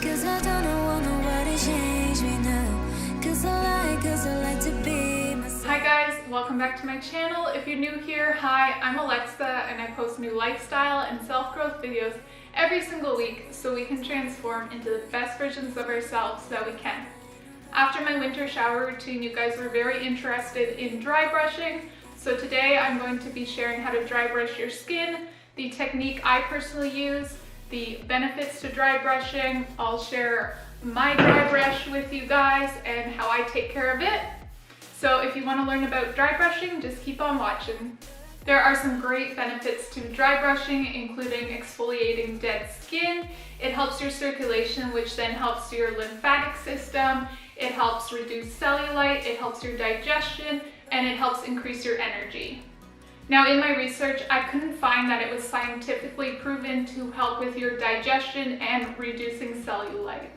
'Cause I don't want nobody change me now. 'Cause I like to be myself. Hi guys, welcome back to my channel. If you're new here, hi, I'm Alexa and I post new lifestyle and self-growth videos every single week so we can transform into the best versions of ourselves that we can. After my winter shower routine, you guys were very interested in dry brushing, so today I'm going to be sharing how to dry brush your skin, the technique I personally use, the benefits to dry brushing. I'll share my dry brush with you guys and how I take care of it. So if you want to learn about dry brushing, just keep on watching. There are some great benefits to dry brushing, including exfoliating dead skin. It helps your circulation, which then helps your lymphatic system. It helps reduce cellulite, it helps your digestion, and it helps increase your energy. Now, in my research, I couldn't find that it was scientifically proven to help with your digestion and reducing cellulite.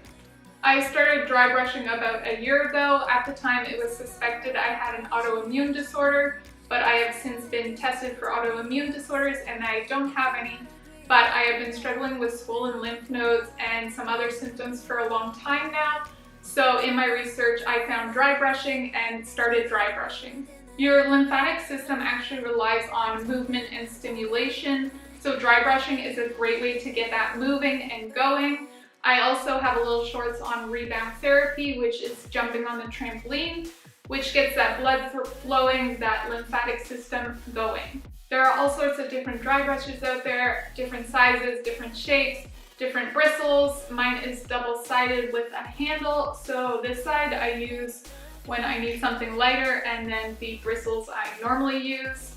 I started dry brushing about a year ago. At the time, it was suspected I had an autoimmune disorder, but I have since been tested for autoimmune disorders and I don't have any. But I have been struggling with swollen lymph nodes and some other symptoms for a long time now. So in my research, I found dry brushing and started dry brushing. Your lymphatic system actually relies on movement and stimulation, so dry brushing is a great way to get that moving and going. I also have a little shorts on rebound therapy, which is jumping on the trampoline, which gets that blood flowing, that lymphatic system going. There are all sorts of different dry brushes out there, different sizes, different shapes, different bristles. Mine is double-sided with a handle, so this side I use when I need something lighter, and then the bristles I normally use.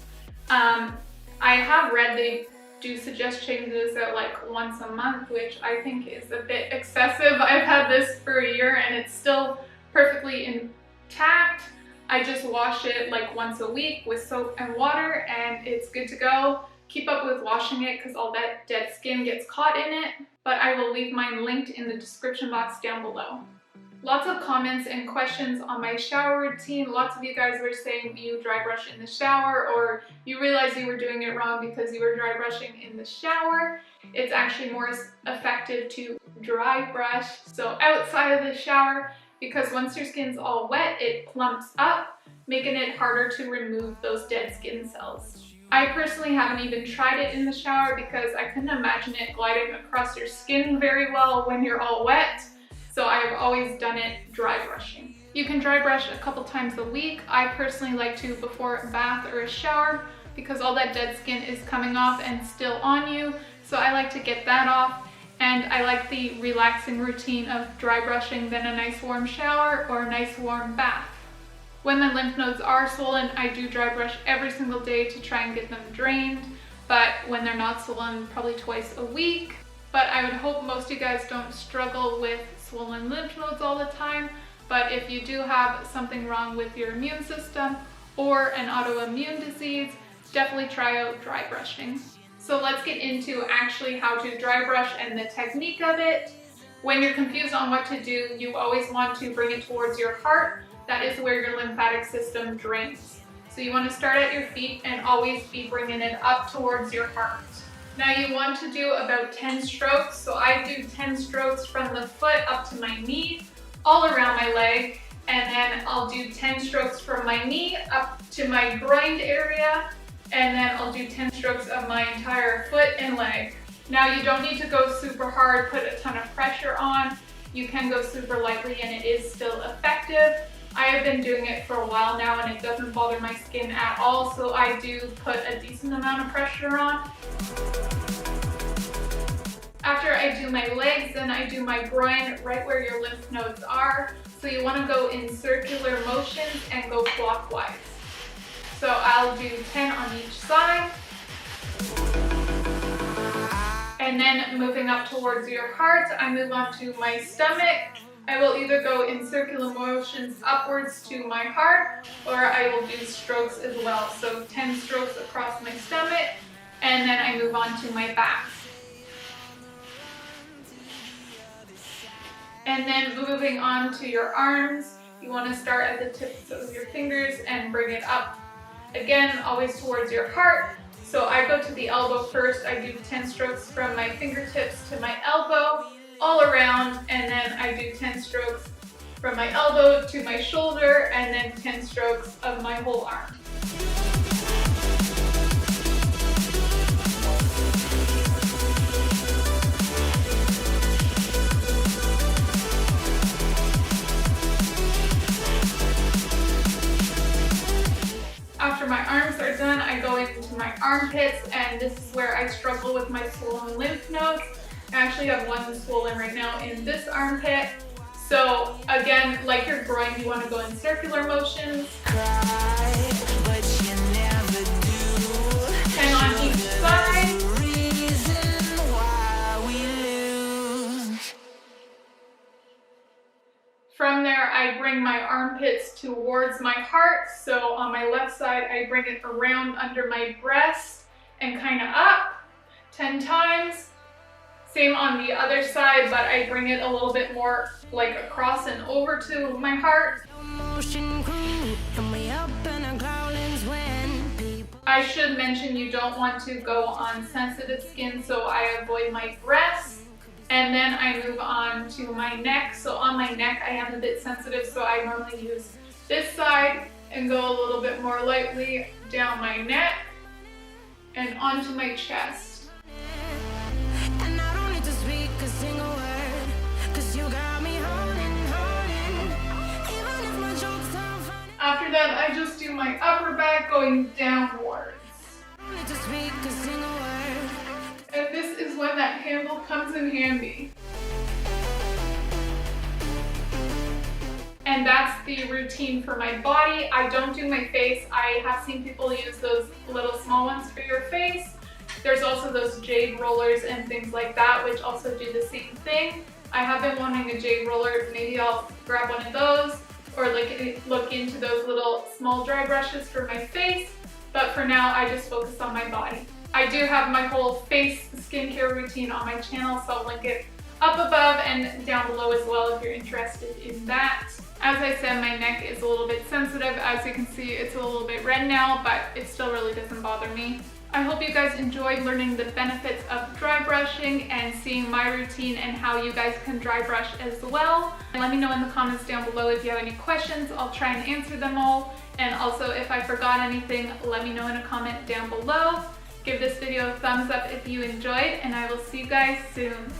I have read they do suggest changing this out like once a month, which I think is a bit excessive. I've had this for a year and it's still perfectly intact. I just wash it like once a week with soap and water and it's good to go. Keep up with washing it because all that dead skin gets caught in it, but I will leave mine linked in the description box down below. Lots of comments and questions on my shower routine. Lots of you guys were saying you dry brush in the shower, or you realized you were doing it wrong because you were dry brushing in the shower. It's actually more effective to dry brush, so outside of the shower, because once your skin's all wet, it plumps up, making it harder to remove those dead skin cells. I personally haven't even tried it in the shower because I couldn't imagine it gliding across your skin very well when you're all wet. So I've always done it dry brushing. You can dry brush a couple times a week. I personally like to before a bath or a shower because all that dead skin is coming off and still on you. So I like to get that off, and I like the relaxing routine of dry brushing, then a nice warm shower or a nice warm bath. When my lymph nodes are swollen, I do dry brush every single day to try and get them drained. But when they're not swollen, probably twice a week. But I would hope most of you guys don't struggle with swollen lymph nodes all the time, but if you do have something wrong with your immune system or an autoimmune disease, definitely try out dry brushing. So let's get into actually how to dry brush and the technique of it. When you're confused on what to do, you always want to bring it towards your heart. That is where your lymphatic system drains. So you want to start at your feet and always be bringing it up towards your heart. Now you want to do about 10 strokes, so I do 10 strokes from the foot up to my knee, all around my leg, and then I'll do 10 strokes from my knee up to my groin area, and then I'll do 10 strokes of my entire foot and leg. Now you don't need to go super hard, put a ton of pressure on. You can go super lightly and it is still effective. I have been doing it for a while now and it doesn't bother my skin at all, so I do put a decent amount of pressure on. After I do my legs, then I do my groin right where your lymph nodes are. So you want to go in circular motions and go clockwise. So I'll do 10 on each side. And then moving up towards your heart, I move on to my stomach. I will either go in circular motions upwards to my heart, or I will do strokes as well. So 10 strokes across my stomach, and then I move on to my back. And then moving on to your arms, you want to start at the tips of your fingers and bring it up. Again, always towards your heart. So I go to the elbow first. I do 10 strokes from my fingertips to my elbow. all around, and then I do 10 strokes from my elbow to my shoulder, and then 10 strokes of my whole arm. After my arms are done, I go into my armpits, and this is where I struggle with my swollen lymph nodes. I actually have one swollen right now in this armpit. So again, like your groin, you want to go in circular motions. 10 on each side. From there, I bring my armpits towards my heart. So on my left side, I bring it around under my breast and kind of up 10 times. Same on the other side, but I bring it a little bit more like across and over to my heart. I should mention you don't want to go on sensitive skin, so I avoid my breasts. And then I move on to my neck. So on my neck, I am a bit sensitive, so I normally use this side and go a little bit more lightly down my neck and onto my chest. And I don't need to speak a single word, 'cause you got me holding. Even if my jokes are funny. After that, I just do my upper back going downwards. I don't need to speak a single word. And this is when that handle comes in handy. And that's the routine for my body. I don't do my face. I have seen people use those little small ones for your face. There's also those jade rollers and things like that, which also do the same thing. I have been wanting a jade roller. Maybe I'll grab one of those, or look into those little small dry brushes for my face. But for now, I just focus on my body. I do have my whole face skincare routine on my channel, so I'll link it up above and down below as well if you're interested in that. As I said, my neck is a little bit sensitive. As you can see, it's a little bit red now, but it still really doesn't bother me. I hope you guys enjoyed learning the benefits of dry brushing and seeing my routine and how you guys can dry brush as well. And let me know in the comments down below if you have any questions. I'll try and answer them all. And also, if I forgot anything, let me know in a comment down below. Give this video a thumbs up if you enjoyed, and I will see you guys soon.